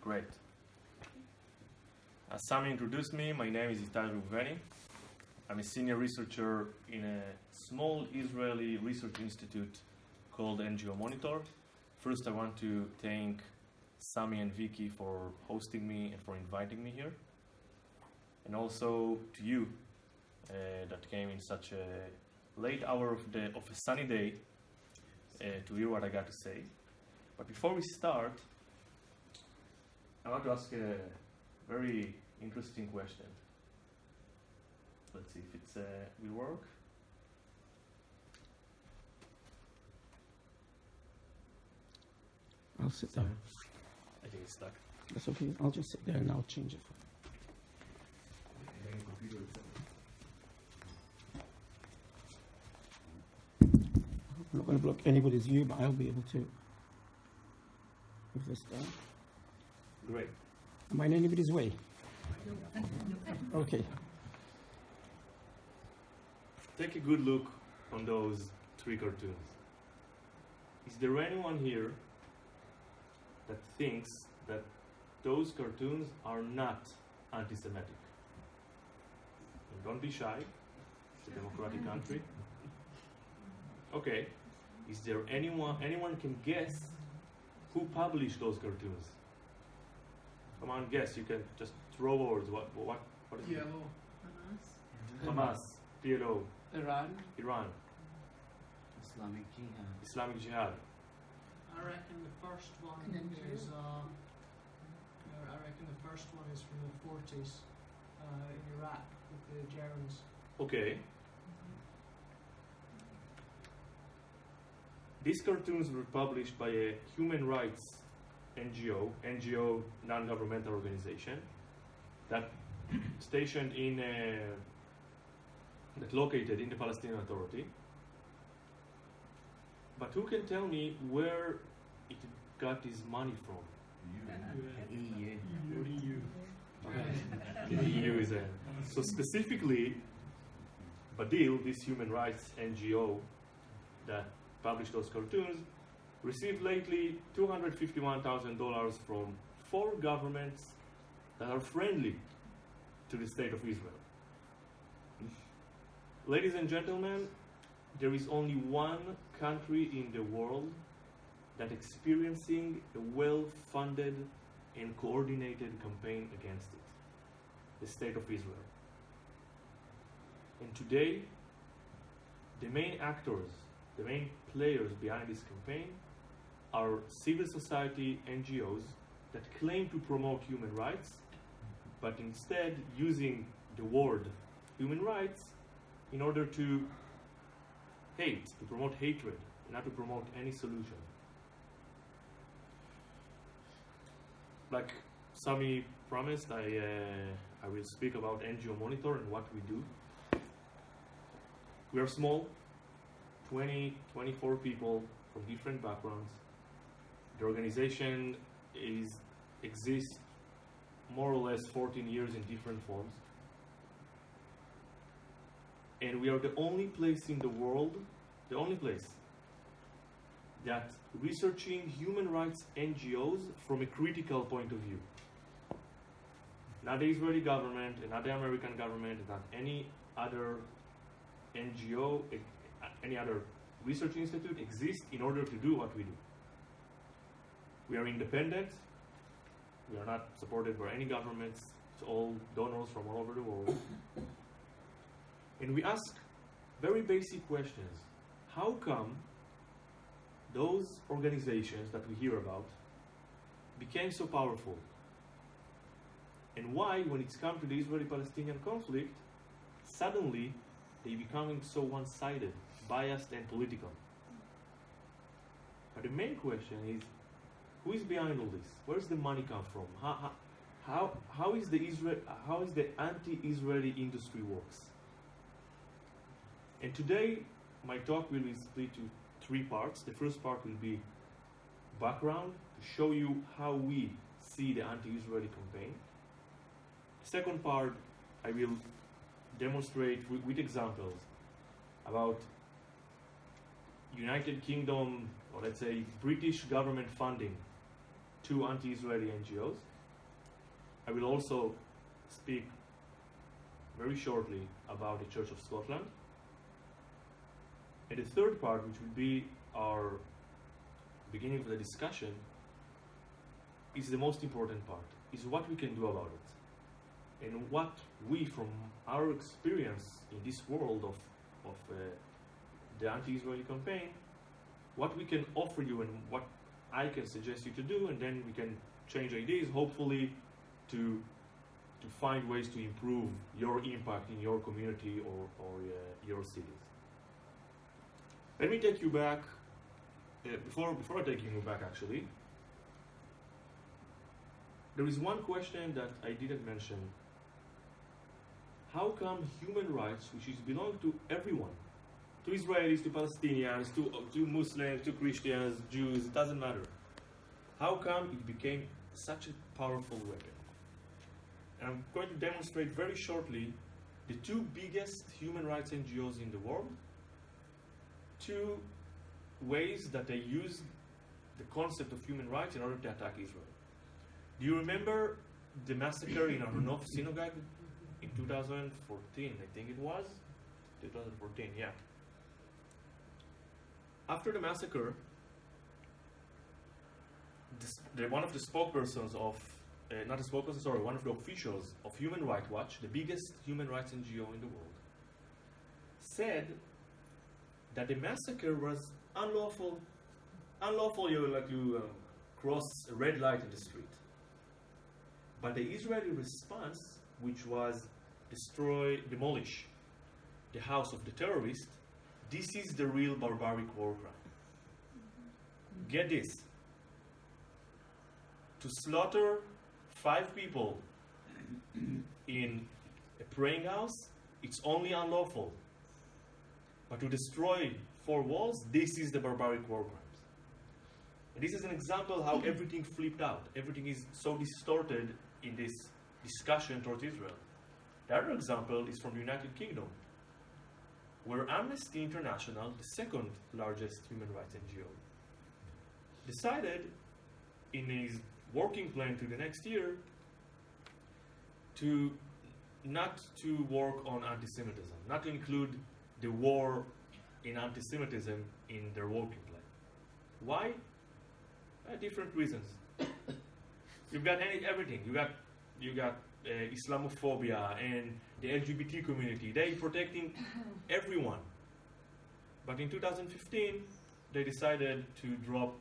Great. As Sami introduced me, my name is Itai Reuveni. I'm a senior researcher in a small Israeli research institute called NGO Monitor. First, I want to thank Sami and Vicky for hosting me and for inviting me here. And also to you that came in such a late hour of a sunny day to hear what I got to say. But before we start, I want to ask a very interesting question. Let's see if it will work. I'll sit there. I think it's stuck. That's okay. I'll just sit there and I'll change it. I'm not going to block anybody's view, but I'll be able to move this down. Great. Am I in anybody's way? Okay. Take a good look on those three cartoons. Is there anyone here that thinks that those cartoons are not anti-Semitic? And don't be shy. It's a democratic country. Okay. Is there anyone can guess who published those cartoons? Come on, guess. You can just throw words. What is it? Hamas, PLO, Iran. Islamic Jihad. I reckon the first one is. I reckon the first one is from the 40s in Iraq with the Germans. Okay. These cartoons were published by a human rights NGO, non-governmental organization, that stationed that located in the Palestinian Authority. But who can tell me where it got its money from? EU. Okay. The EU is so specifically, Badil, this human rights NGO that published those cartoons, received lately $251,000 from 4 governments that are friendly to the state of Israel. Ladies and gentlemen, there is only one country in the world that is experiencing a well-funded and coordinated campaign against it, the state of Israel. And today, the main actors, the main players behind this campaign are civil society NGOs that claim to promote human rights, but instead using the word human rights in order to promote hatred, not to promote any solution. Like Sami promised, I will speak about NGO Monitor and what we do. We are small, 24 people from different backgrounds. The organization exists more or less 14 years in different forms. And we are the only place in the world, that researching human rights NGOs from a critical point of view. Not the Israeli government, and not the American government, and not any other NGO, any other research institute exists in order to do what we do. We are independent. We are not supported by any governments. It's all donors from all over the world. And we ask very basic questions. How come those organizations that we hear about became so powerful? And why, when it's come to the Israeli-Palestinian conflict, suddenly they becoming so one-sided, biased and political? But the main question is, who is behind all this? Where does the money come from? How is the anti-Israeli industry works? And today, my talk will be split to 3 parts. The first part will be background, to show you how we see the anti-Israeli campaign. The second part, I will demonstrate with examples about United Kingdom, or let's say British government funding to anti-Israeli NGOs. I will also speak very shortly about the Church of Scotland. And the third part, which will be our beginning of the discussion, is the most important part, is what we can do about it. And what we, from our experience in this world of the anti-Israeli campaign, what we can offer you and what I can suggest you to do, and then we can change ideas, hopefully, to find ways to improve your impact in your community or your cities. Let me take you back, before I take you back actually, there is one question that I didn't mention. How come human rights, which belong to everyone, to Israelis, to Palestinians, to Muslims, to Christians, Jews, it doesn't matter. How come it became such a powerful weapon? And I'm going to demonstrate very shortly the two biggest human rights NGOs in the world, two ways that they use the concept of human rights in order to attack Israel. Do you remember the massacre in Aronov synagogue in 2014, I think it was? 2014, yeah. After the massacre, one of the spokespersons of, not a spokesperson, sorry, one of the officials of Human Rights Watch, the biggest human rights NGO in the world, said that the massacre was unlawful. Unlawful, you cross a red light in the street. But the Israeli response, which was demolish the house of the terrorist, this is the real barbaric war crime. Get this. To slaughter 5 people in a praying house, it's only unlawful. But to destroy 4 walls, this is the barbaric war crimes. And this is an example how everything flipped out. Everything is so distorted in this discussion towards Israel. The other example is from the United Kingdom, where Amnesty International, the second largest human rights NGO, decided in his working plan to the next year to not to work on anti-Semitism, not to include the war in anti-Semitism in their working plan. Why? Different reasons. You've got everything. You got Islamophobia and the LGBT community. They're protecting everyone. But in 2015, they decided to drop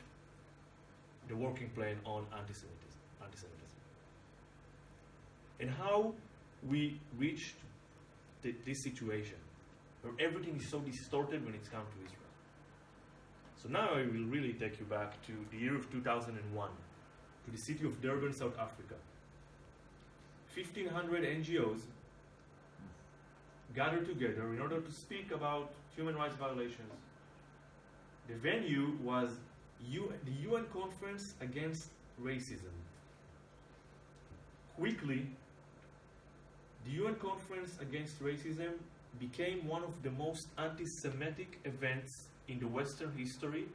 the working plan on anti-Semitism. And how we reached this situation where everything is so distorted when it's come to Israel. So now I will really take you back to the year of 2001, to the city of Durban, South Africa. 1,500 NGOs gathered together in order to speak about human rights violations. The venue was the UN Conference Against Racism. Quickly, the UN Conference Against Racism became one of the most anti-Semitic events in the Western history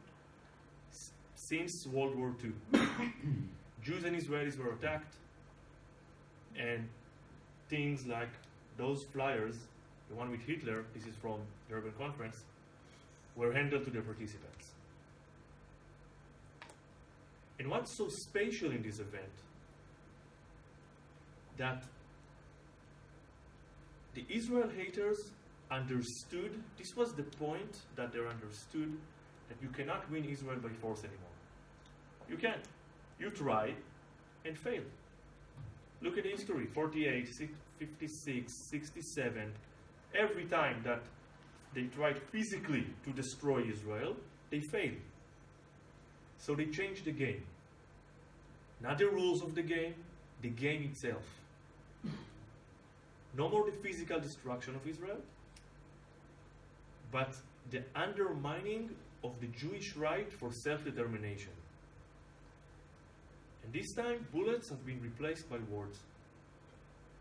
since World War II. Jews and Israelis were attacked, and things like those flyers, the one with Hitler, this is from the Urban Conference, were handed to the participants. And what's so special in this event, that the Israel haters understood, this was the point that they understood, that you cannot win Israel by force anymore. You can't. You tried and failed. Look at history, 48, 56, 67. Every time that they tried physically to destroy Israel, they failed. So they changed the game. Not the rules of the game itself. No more the physical destruction of Israel, but the undermining of the Jewish right for self-determination. And this time, bullets have been replaced by words.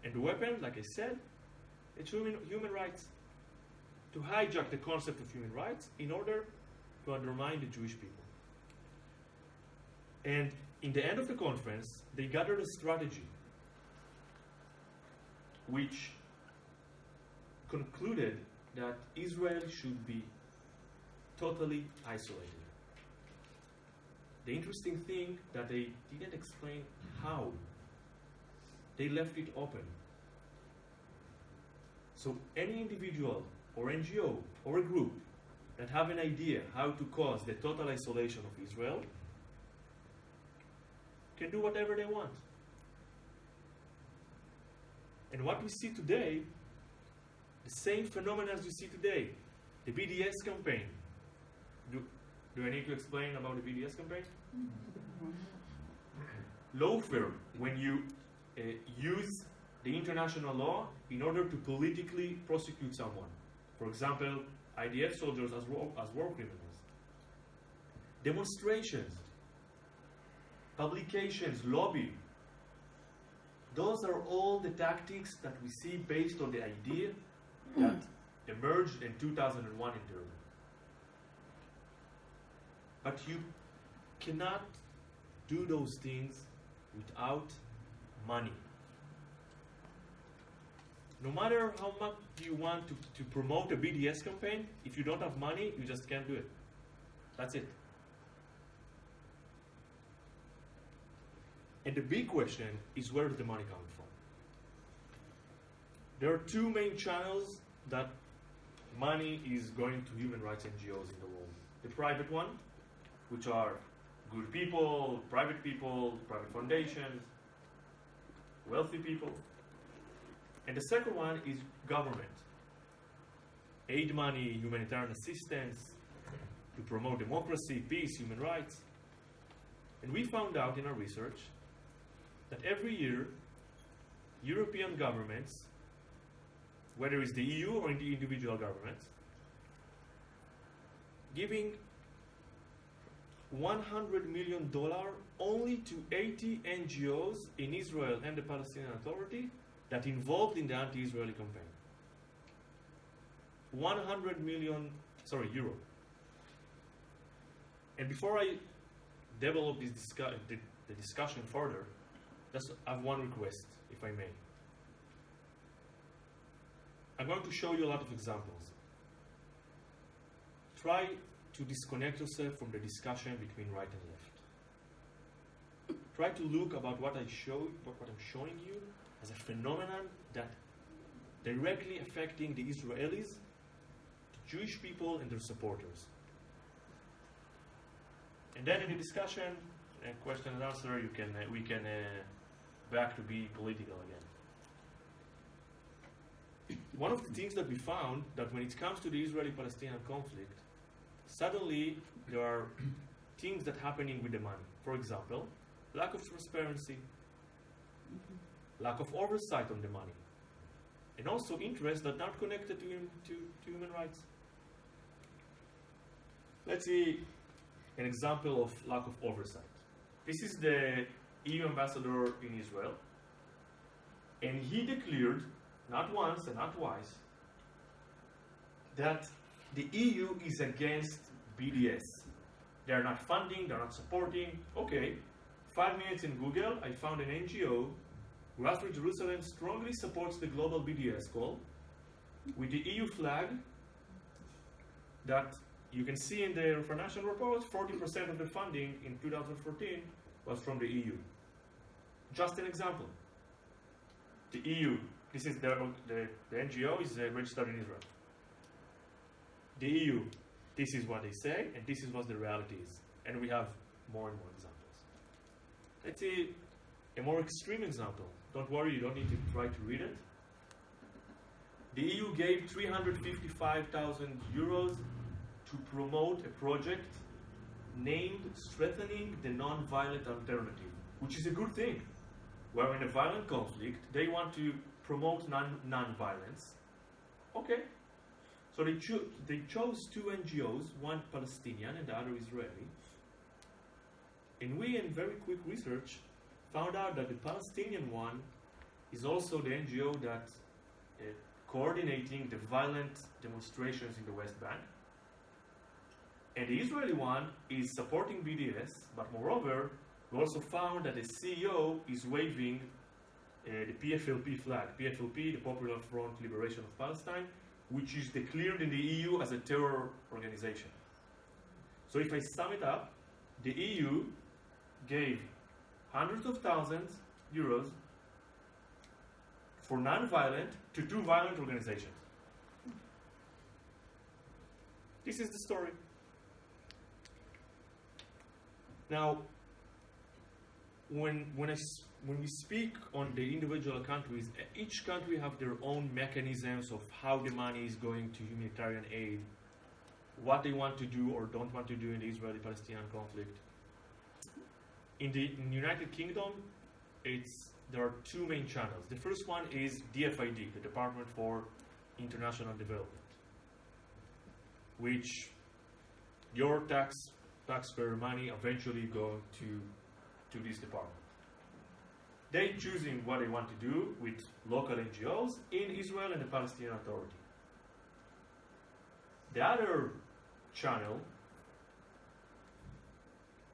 And the weapon, like I said, it's human rights. To hijack the concept of human rights in order to undermine the Jewish people. And in the end of the conference, they gathered a strategy. which concluded that Israel should be totally isolated. The interesting thing that they didn't explain how. They left it open. So any individual or NGO or a group that have an idea how to cause the total isolation of Israel can do whatever they want. And what we see today, the same phenomena as you see today, the BDS campaign. Do I need to explain about the BDS campaign? Lawfare, when you use the international law in order to politically prosecute someone. For example, IDF soldiers as war criminals. Demonstrations, publications, lobby. Those are all the tactics that we see based on the idea that emerged in 2001 in Durban. But you cannot do those things without money. No matter how much you want to promote a BDS campaign, if you don't have money, you just can't do it. That's it. And the big question is, where is the money coming from? There are two main channels that money is going to human rights NGOs in the world. The private one, which are good people, private foundations, wealthy people. And the second one is government. Aid money, humanitarian assistance, to promote democracy, peace, human rights. And we found out in our research that every year, European governments, whether it's the EU or the individual governments, giving $100 million only to 80 NGOs in Israel and the Palestinian Authority that involved in the anti-Israeli campaign. 100 million, euro. And before I develop this the discussion further, just have one request, if I may. I'm going to show you a lot of examples. Try to disconnect yourself from the discussion between right and left. Try to look about what I'm showing you as a phenomenon that directly affecting the Israelis, the Jewish people, and their supporters. And then in the discussion, question and answer, we can back to be political again. One of the things that we found, that when it comes to the Israeli-Palestinian conflict, suddenly there are things that are happening with the money. For example, lack of transparency, lack of oversight on the money, and also interests that are not connected to human rights. Let's see an example of lack of oversight. This is the EU ambassador in Israel, and he declared, not once and not twice, that the EU is against BDS. They're not funding, they're not supporting. Okay, 5 minutes in Google, I found an NGO, Grassroots Jerusalem, strongly supports the global BDS call, with the EU flag that you can see in their financial report, 40% of the funding in 2014 was from the EU. Just an example. The EU, this is the NGO is registered in Israel. The EU, this is what they say, and this is what the reality is. And we have more and more examples. Let's see a more extreme example. Don't worry, you don't need to try to read it. The EU gave 355,000 euros to promote a project named Strengthening the Non-Violent Alternative, which is a good thing. Where in a violent conflict, they want to promote non-violence. Okay. So they chose two NGOs, one Palestinian and the other Israeli. And we, in very quick research, found out that the Palestinian one is also the NGO that coordinating the violent demonstrations in the West Bank. And the Israeli one is supporting BDS, but moreover, we also found that the CEO is waiving the PFLP flag. PFLP, the Popular Front Liberation of Palestine, which is declared in the EU as a terror organization. So if I sum it up, the EU gave hundreds of thousands euros for non-violent to two violent organizations. This is the story. Now, when we speak on the individual countries, each country have their own mechanisms of how the money is going to humanitarian aid, what they want to do or don't want to do in the Israeli-Palestinian conflict. In the United Kingdom, there are two main channels. The first one is DFID, the Department for International Development, which your taxpayer money eventually go to this department. They choosing what they want to do with local NGOs in Israel and the Palestinian Authority. The other channel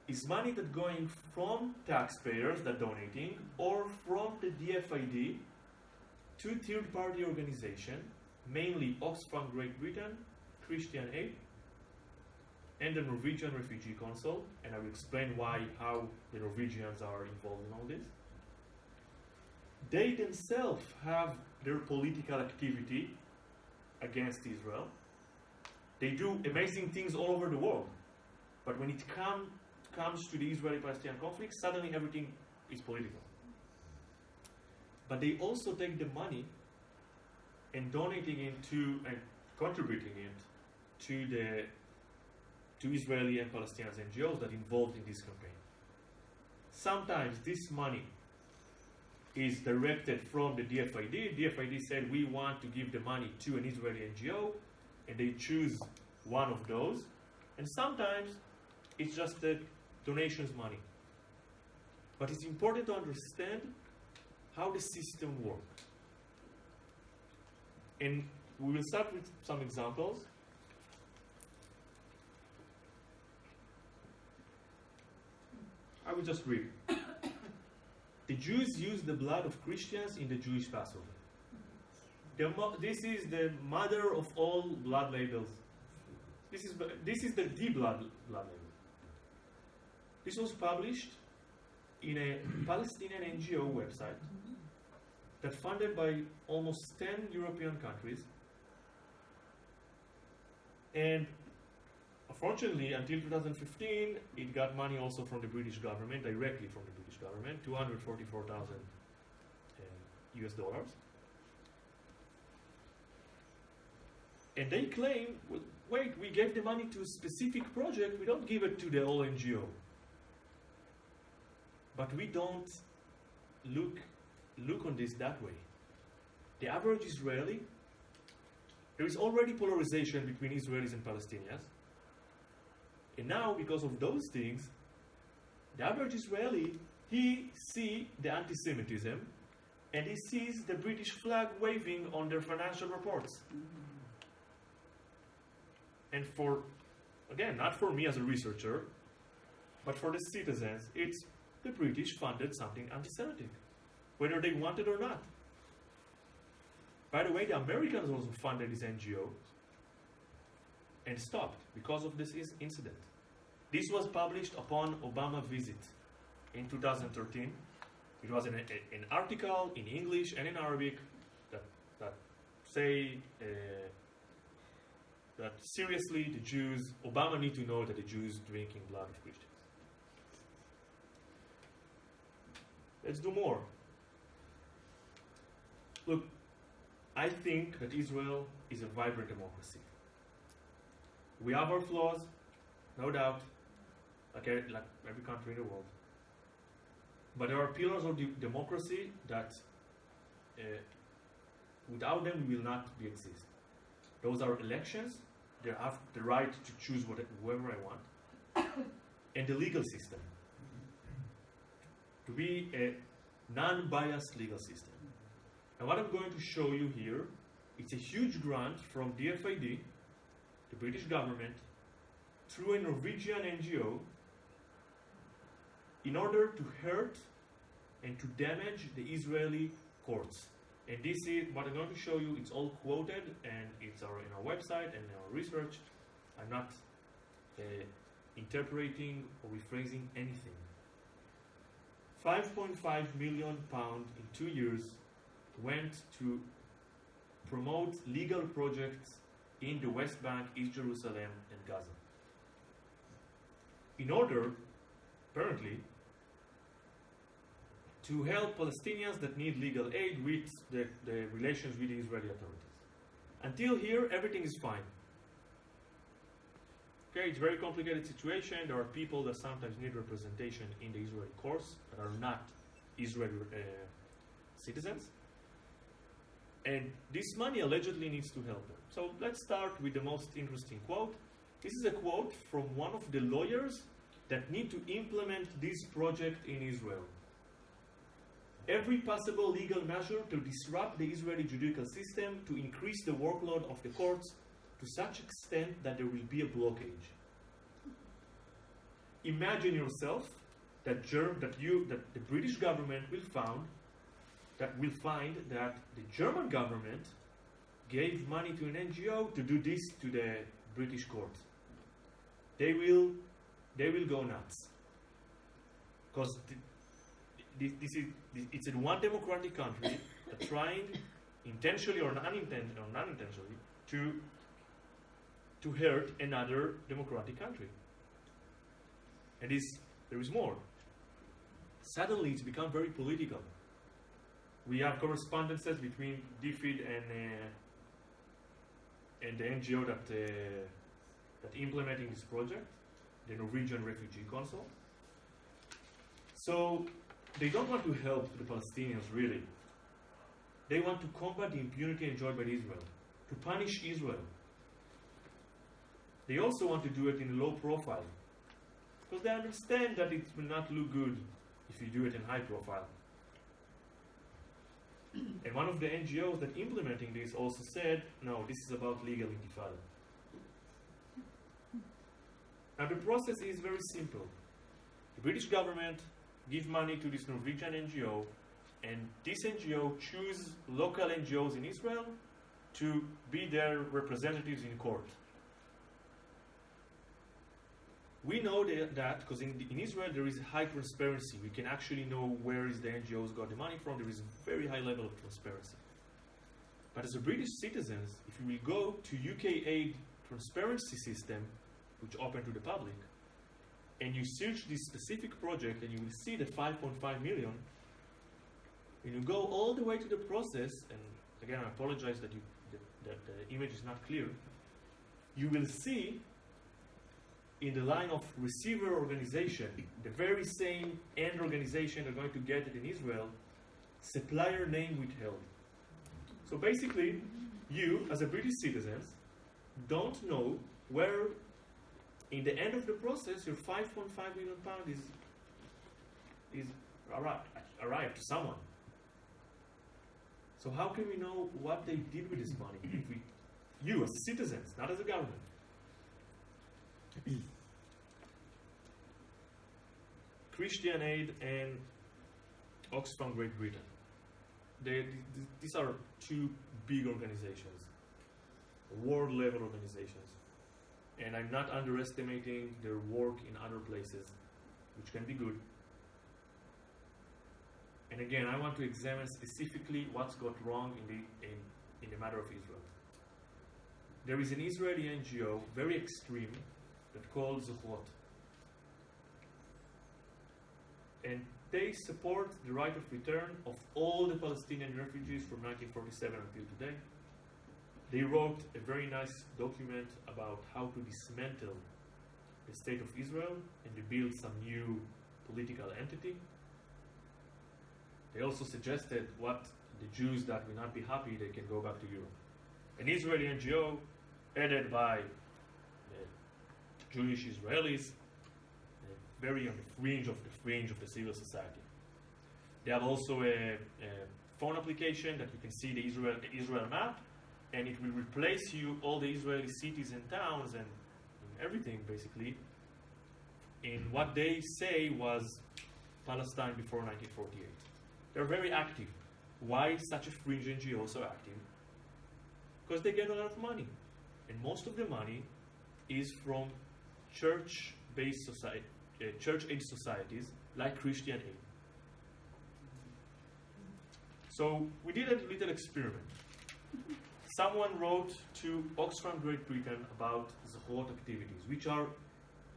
is money that going from taxpayers that donating or from the DFID to third-party organization, mainly Oxfam Great Britain, Christian Aid, and the Norwegian Refugee Council, and I will explain how the Norwegians are involved in all this. They themselves have their political activity against Israel. They do amazing things all over the world. But when it comes to the Israeli-Palestinian conflict, suddenly everything is political. But they also take the money and donating it to and contributing it to Israeli and Palestinian NGOs that involved in this campaign. Sometimes this money is directed from the DFID. DFID said we want to give the money to an Israeli NGO, and they choose one of those. And sometimes it's just the donations money. But it's important to understand how the system works. And we will start with some examples. I will just read. The Jews use the blood of Christians in the Jewish Passover. This is the mother of all blood labels. This is the blood label. This was published in a Palestinian NGO website that funded by almost 10 European countries. And unfortunately, until 2015, it got money also from the British government, directly from the British government, 244,000 US dollars. And they claim, well, wait, we gave the money to a specific project, we don't give it to the whole NGO. But we don't look on this that way. The average Israeli, there is already polarization between Israelis and Palestinians. And now, because of those things, the average Israeli, he sees the anti-Semitism, and he sees the British flag waving on their financial reports. And for, again, not for me as a researcher, but for the citizens, it's the British funded something anti-Semitic, whether they want it or not. By the way, the Americans also funded this NGO and stopped because of this incident. This was published upon Obama visit in 2013. It was an article in English and in Arabic that say that seriously the Jews, Obama need to know that the Jews drinking blood of Christians. Let's do more. Look, I think that Israel is a vibrant democracy. We have our flaws, no doubt, like every country in the world. But there are pillars of democracy that without them we will not exist. Those are elections, they have the right to choose whoever I want, and the legal system. To be a non-biased legal system. And what I'm going to show you here, it's a huge grant from DFID, the British government, through a Norwegian NGO, in order to hurt and to damage the Israeli courts. And this is what I'm going to show you. It's all quoted, and it's in our website and in our research. I'm not interpreting or rephrasing anything. 5.5 million pounds in 2 years went to promote legal projects in the West Bank, East Jerusalem, and Gaza. In order, apparently, to help Palestinians that need legal aid with the relations with the Israeli authorities. Until here, everything is fine. Okay, it's a very complicated situation. There are people that sometimes need representation in the Israeli courts that are not Israeli citizens. And this money allegedly needs to help them. So let's start with the most interesting quote. This is a quote from one of the lawyers that need to implement this project in Israel. Every possible legal measure to disrupt the Israeli judicial system, to increase the workload of the courts to such extent that there will be a blockage. Imagine yourself that the British government will find that the German government gave money to an NGO to do this to the British court. They will go nuts, because it's in one democratic country that trying intentionally or unintentionally to hurt another democratic country. And there is more. Suddenly it's become very political. We have correspondences between DFID and the NGO that implementing this project, the Norwegian Refugee Council. So they don't want to help the Palestinians, really. They want to combat the impunity enjoyed by Israel, to punish Israel. They also want to do it in low profile, because they understand that it will not look good if you do it in high profile. And one of the NGOs that implementing this also said, no, this is about legal intifada. Now the process is very simple. The British government give money to this Norwegian NGO, and this NGO choose local NGOs in Israel to be their representatives in court. We know that because in Israel there is high transparency. We can actually know where is the NGOs got the money from. There is a very high level of transparency. But as a British citizens, if you will go to UK Aid transparency system, which open to the public, and you search this specific project, and you will see the 5.5 million, and you go all the way to the process, and again I apologize that the image is not clear, you will see in the line of receiver organization, the very same end organization are going to get it in Israel, supplier name withheld. So basically, you as a British citizen don't know where in the end of the process your 5.5 million pounds is arrived to someone. So how can we know what they did with this money? If you as citizens, not as a government. Christian Aid and Oxfam Great Britain. These are two big organizations, world level organizations. And I'm not underestimating their work in other places, which can be good. And again, I want to examine specifically what's got wrong in the matter of Israel. There is an Israeli NGO, very extreme, that called Zuchrot. And they support the right of return of all the Palestinian refugees from 1947 until today. They wrote a very nice document about how to dismantle the state of Israel and to build some new political entity. They also suggested what the Jews that will not be happy, they can go back to Europe. An Israeli NGO headed by Jewish Israelis, very on the fringe of the civil society. They have also a phone application that you can see the Israel map, and it will replace you all the Israeli cities and towns and everything basically in what they say was Palestine before 1948. They're very active. Why is such a fringe NGO so active? Because they get a lot of money. And most of the money is from church-based society, church-age societies like Christian Aid. So we did a little experiment. Someone wrote to Oxfam Great Britain about Zachorot activities, which are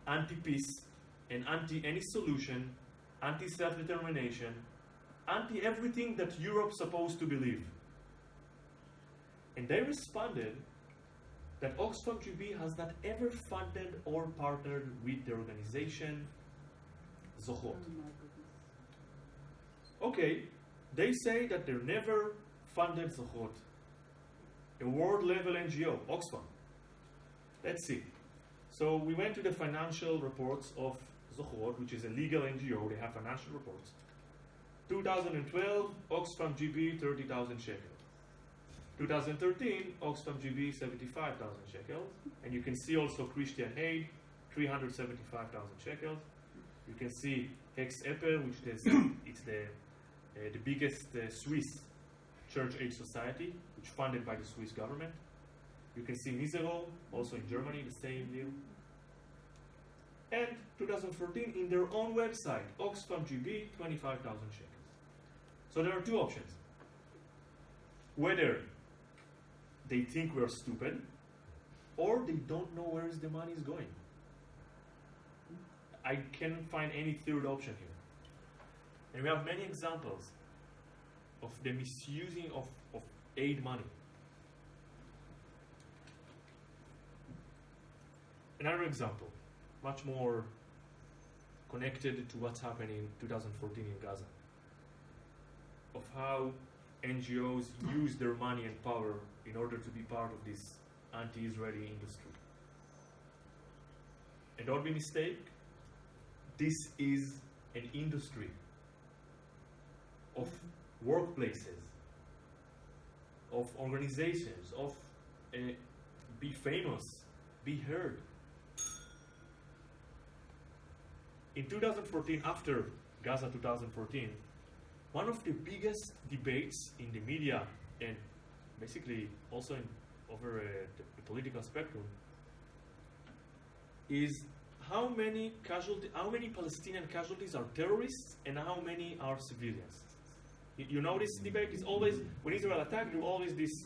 anti-peace and anti any solution, anti-self-determination, anti-everything that Europe's supposed to believe. And they responded that Oxfam GB has not ever funded or partnered with the organization Zachorot. Okay, they say that they never funded Zachorot, a world-level NGO, Oxfam. Let's see. So we went to the financial reports of Zachorot, which is a legal NGO. They have financial reports. 2012, Oxfam GB, 30,000 shekels. 2013, Oxfam GB, 75,000 shekels. And you can see also Christian Aid, 375,000 shekels. You can see Hex Apple, which is it's the biggest Swiss church aid society, which is funded by the Swiss government. You can see Misero, also in Germany, the same deal. And 2014, in their own website, Oxfam GB, 25,000 shekels. So there are two options. Whether they think we're stupid, or they don't know where the money is going. I can't find any third option here. And we have many examples of the misusing of aid money. Another example, much more connected to what's happening in 2014 in Gaza, of how NGOs use their money and power in order to be part of this anti-Israeli industry. And don't be mistaken, this is an industry of workplaces, of organizations, of be famous, be heard. In 2014, after Gaza 2014, one of the biggest debates in the media and basically also over the political spectrum is how many Palestinian casualties are terrorists and how many are civilians. You know this debate is always, when Israel attacked, you always this,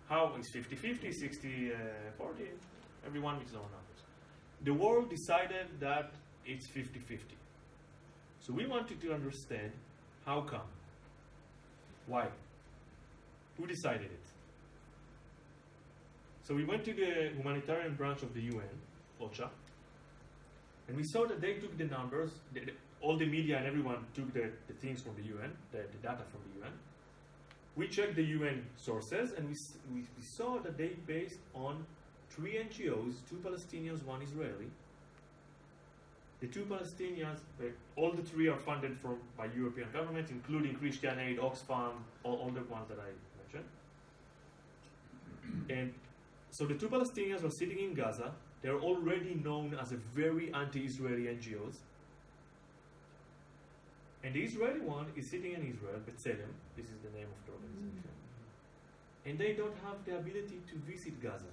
how is 50-50, 60-40, everyone with his own numbers. The world decided that it's 50-50. So we wanted to understand how come, why, who decided it. So we went to the humanitarian branch of the UN, OCHA, and we saw that they took the numbers, all the media and everyone took the things from the UN, the data from the UN. We checked the UN sources, and we saw that they based on 3 NGOs, 2 Palestinians, 1 Israeli. The 2 Palestinians, all the 3 are funded by European governments, including Christian Aid, Oxfam, all the ones that I mentioned. And so the 2 Palestinians are sitting in Gaza. They're already known as a very anti-Israeli NGOs. And the Israeli one is sitting in Israel, B'Tselem, this is the name of the organization. And they don't have the ability to visit Gaza.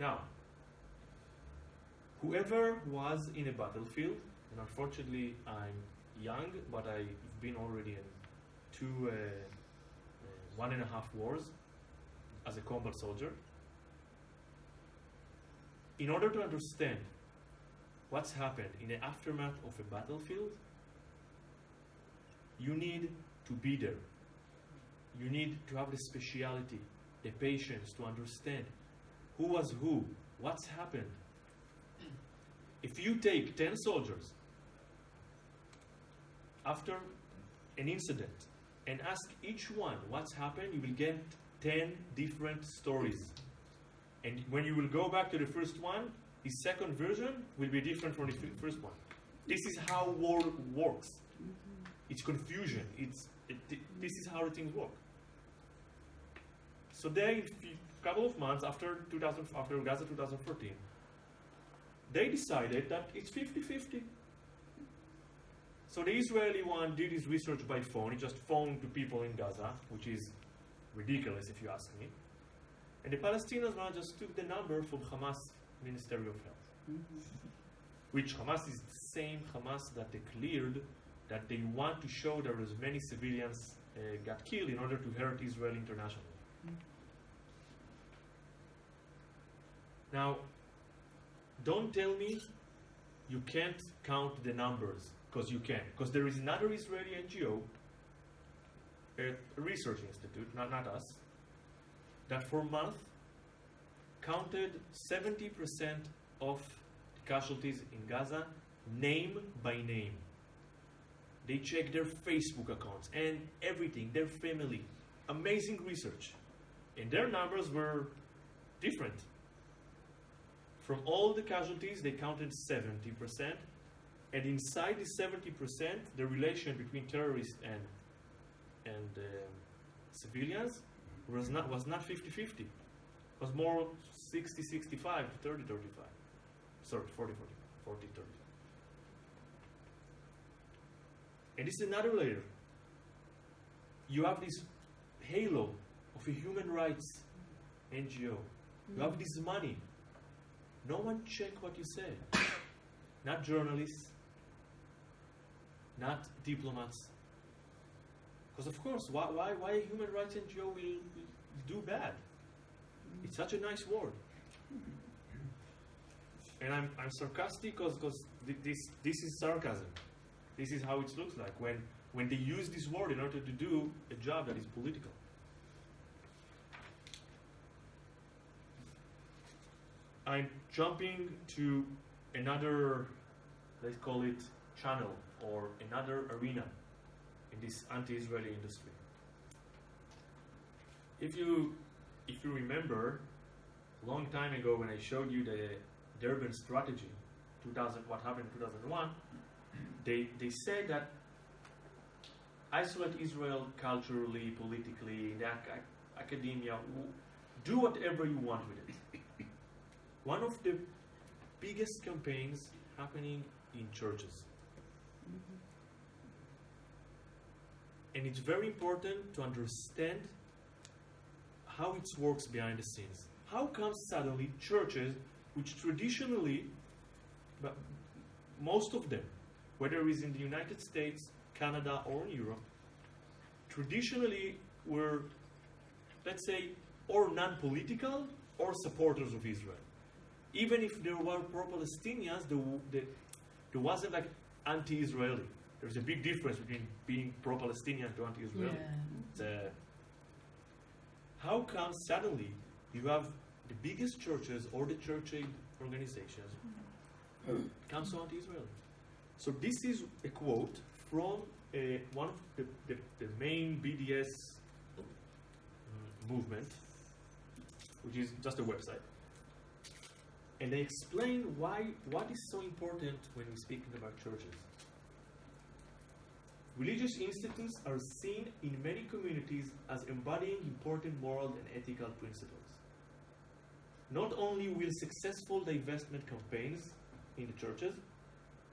Now, whoever was in a battlefield, and unfortunately I'm young, but I've been already in 2, 1.5 wars as a combat soldier. In order to understand what's happened in the aftermath of a battlefield, you need to be there. You need to have the speciality, the patience to understand who was who, what's happened. If you take 10 soldiers after an incident and ask each one what's happened, you will get 10 different stories. And when you will go back to the first one, his second version will be different from the first one. This is how war works. It's confusion. This is how the things work. So they, a couple of months after Gaza 2014, they decided that it's 50-50. So the Israeli one did his research by phone. He just phoned to people in Gaza, which is ridiculous if you ask me. And the Palestinians one just took the number from Hamas Ministry of Health, which Hamas is the same Hamas that declared that they want to show there as many civilians got killed in order to hurt Israel internationally. Now, don't tell me you can't count the numbers, because you can. Because there is another Israeli NGO, a research institute, not us, that for a month counted 70% of the casualties in Gaza, name by name. They checked their Facebook accounts and everything, their family. Amazing research. And their numbers were different. From all the casualties, they counted 70%. And inside the 70%, the relation between terrorists and civilians was not 50-50. It was more 60-65 to 30-35. Sorry, 40-30. And this is another layer. You have this halo of a human rights NGO. You have this money. No one check what you say. Not journalists, not diplomats. Because of course, why a human rights NGO will do bad? It's such a nice word. And I'm sarcastic because this is sarcasm. This is how it looks like when they use this word in order to do a job that is political. I'm jumping to another, let's call it channel, or another arena in this anti-Israeli industry. If you remember, a long time ago when I showed you the Durban strategy, what happened in 2001, they said that isolate Israel culturally, politically, in the academia, do whatever you want with it. One of the biggest campaigns happening in churches. And it's very important to understand how it works behind the scenes. How come suddenly churches, which traditionally, but most of them, whether it's in the United States, Canada, or in Europe, traditionally were, let's say, or non-political or supporters of Israel. Even if there were pro-Palestinians, there wasn't like anti-Israeli. There's a big difference between being pro-Palestinian to anti-Israeli. Yeah. How come suddenly you have the biggest churches or the church aid organizations come so anti-Israeli? So this is a quote from one of the main BDS movement, which is just a website. And they explain what is so important when we're speaking about churches. Religious institutes are seen in many communities as embodying important moral and ethical principles. Not only will successful divestment campaigns in the churches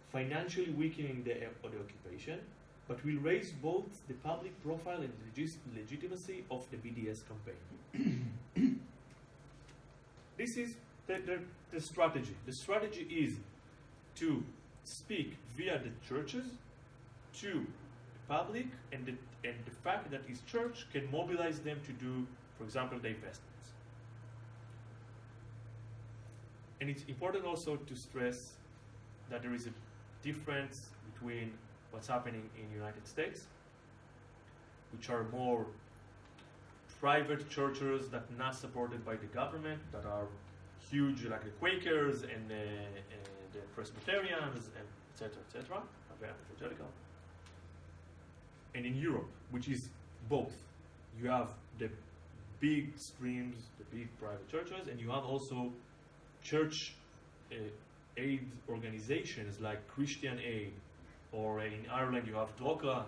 financially weakening the occupation, but will raise both the public profile and legitimacy of the BDS campaign. This is the strategy. The strategy is to speak via the churches to the public, and the fact that this church can mobilize them to do, for example, divestments. And it's important also to stress that there is a difference between what's happening in the United States, which are more private churches that are not supported by the government, that are huge, like the Quakers and the Presbyterians, and etc., very evangelical. And in Europe, which is both, you have the big streams, the big private churches, and you have also church aid organizations like Christian Aid, or in Ireland you have Droga.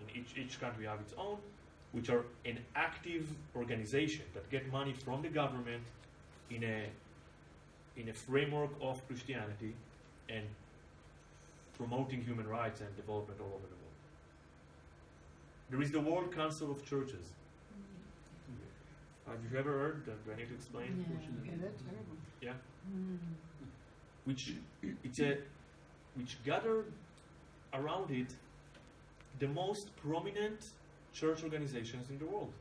In each country you have its own, which are an active organization that get money from the government in a framework of Christianity, and promoting human rights and development all over the world. There is the World Council of Churches. Have you ever heard? Do I need to explain? Yeah. Which gathered around it the most prominent church organizations in the world.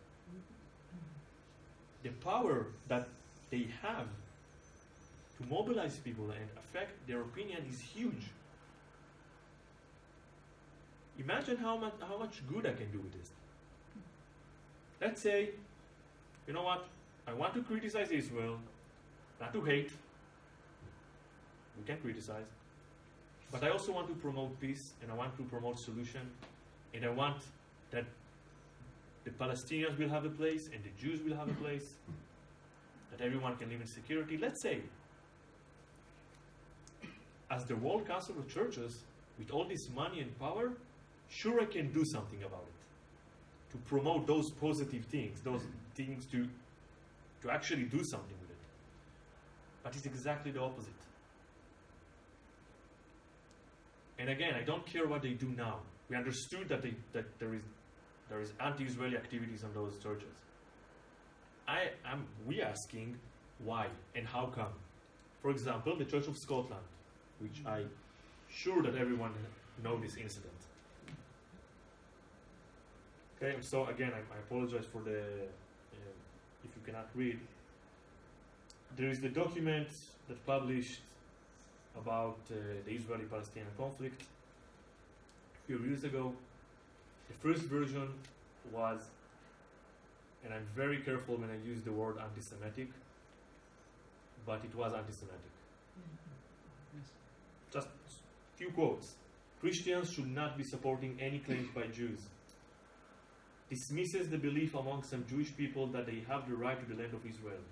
The power that they have to mobilize people and affect their opinion is huge. Imagine how much good I can do with this. Let's say, you know what, I want to criticize Israel, not to hate. We can criticize. But I also want to promote peace, and I want to promote solution, and I want that the Palestinians will have a place, and the Jews will have a place, that everyone can live in security. Let's say, as the World Council of Churches, with all this money and power, sure I can do something about it. To promote those positive things, those things to actually do something with it. But it's exactly the opposite. And again, I don't care what they do now. We understood that there is anti-Israeli activities on those churches. We asking why and how come. For example, the Church of Scotland, which I'm sure that everyone knows this incident. Okay, so again, I apologize for the if you cannot read. There is the document that published about the Israeli-Palestinian conflict a few years ago. The first version was, and I'm very careful when I use the word anti-Semitic, but it was anti-Semitic. Just a few quotes. Christians should not be supporting any claims by Jews. Dismisses the belief among some Jewish people that they have the right to the land of Israel.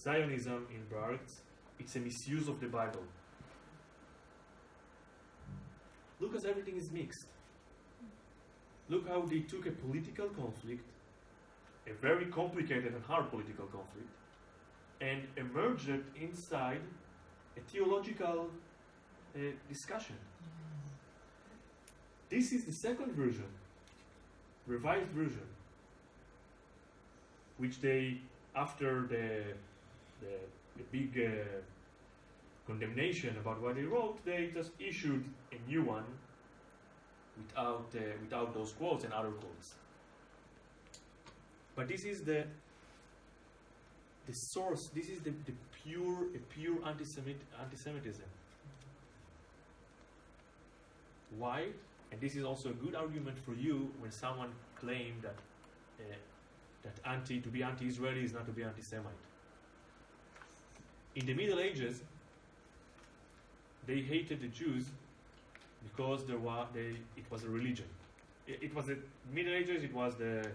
Zionism, in brackets, it's a misuse of the Bible. Look as everything is mixed. Look how they took a political conflict, a very complicated and hard political conflict, and emerged it inside a theological discussion. This is the second version, revised version, which they, after the big condemnation about what they wrote, they just issued a new one without those quotes and other quotes. But this is the source. This is the pure anti-Semitism. Why? And this is also a good argument for you when someone claimed that to be anti-Israeli is not to be anti-Semite. In the Middle Ages, they hated the Jews because it was a religion. It was the Middle Ages. It was the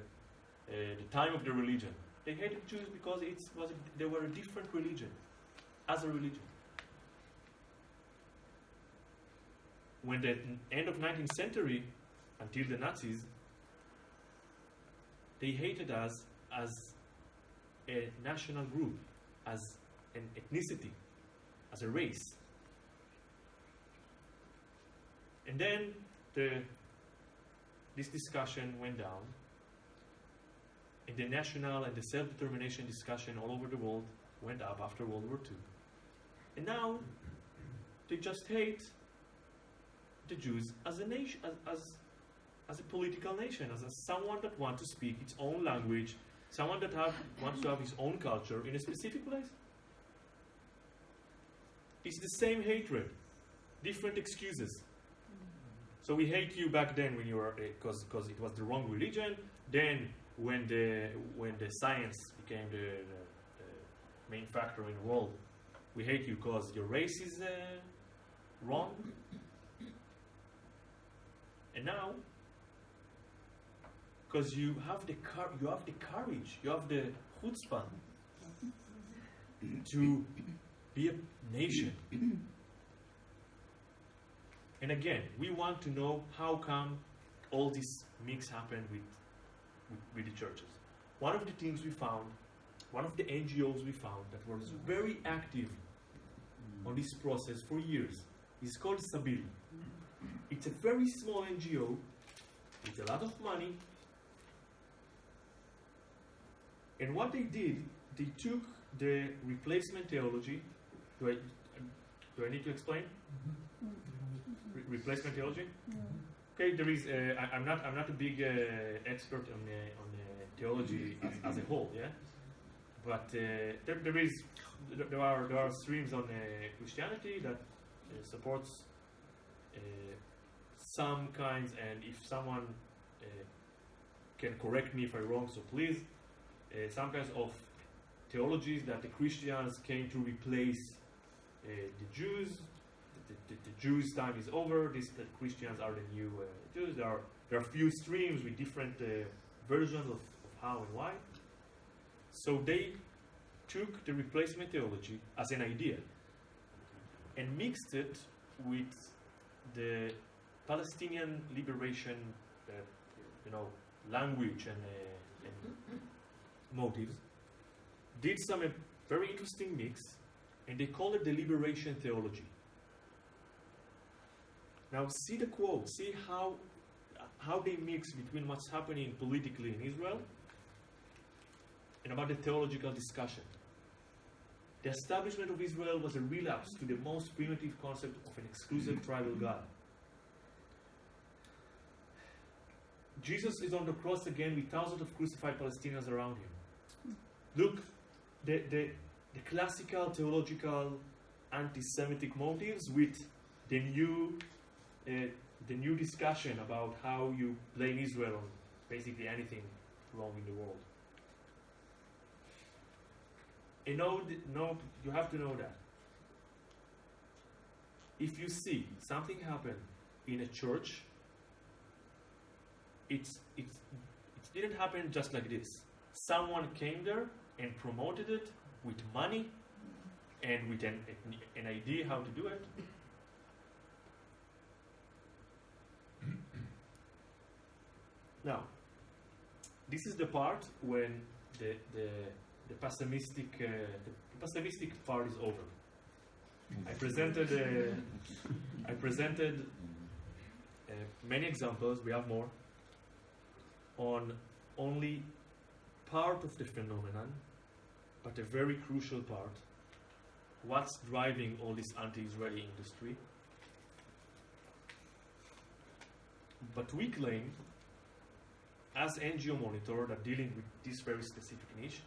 time of the religion. They hated Jews because they were a different religion, as a religion. When the end of 19th century, until the Nazis, they hated us as a national group, as an ethnicity, as a race. And then this discussion went down, and the national and the self-determination discussion all over the world went up after World War II. And now they just hate the Jews as a nation, as a political nation, as someone that wants to speak its own language, someone that wants to have his own culture in a specific place. It's the same hatred, different excuses. So we hate you back then when you were because it was the wrong religion. Then when the science became the main factor in the world, we hate you because your race is wrong. And now, because you have the courage, you have the chutzpah to be a nation. And again, we want to know how come all this mix happened with the churches. One of the things we found, one of the NGOs we found that was very active on this process for years, is called Sabil. It's a very small NGO with a lot of money. And what they did, they took the replacement theology. Do I need to explain? Replacement theology? Okay, there is. I'm not a big expert on theology as a whole, yeah. But there are streams on Christianity that supports some kinds, and if someone can correct me if I'm wrong, so please. Some kinds of theologies that the Christians came to replace the Jews. The Jews' time is over. The Christians are the new Jews. There are a few streams with different versions of how and why. So they took the replacement theology as an idea and mixed it with the Palestinian liberation, language and motives. Did some very interesting mix, and they call it the liberation theology. Now see the quote, see how they mix between what's happening politically in Israel and about the theological discussion. The establishment of Israel was a relapse to the most primitive concept of an exclusive tribal God. Jesus is on the cross again with thousands of crucified Palestinians around him. Look, the classical theological anti-Semitic motives with the new discussion about how you blame Israel on basically anything wrong in the world. And you have to know that if you see something happen in a church, it didn't happen just like this. Someone came there and promoted it with money and with an idea how to do it. Now, this is the part when the pessimistic part is over. I presented many examples. We have more on only part of the phenomenon, but a very crucial part. What's driving all this anti-Israeli industry? But we claim, as NGO Monitor, that dealing with this very specific niche,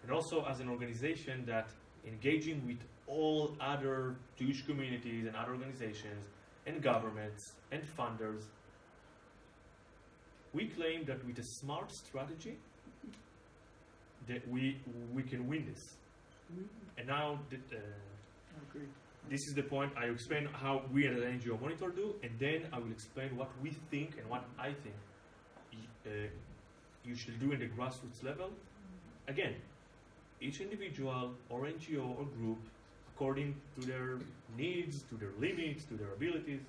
and also as an organization that engaging with all other Jewish communities and other organizations and governments and funders, we claim that with a smart strategy that we can win this. And now this is the point. I explain how we as an NGO Monitor do, and then I will explain what we think and what I think you should do in the grassroots level. Again, each individual or NGO or group, according to their needs, to their limits, to their abilities.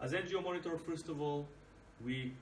As NGO Monitor, first of all, we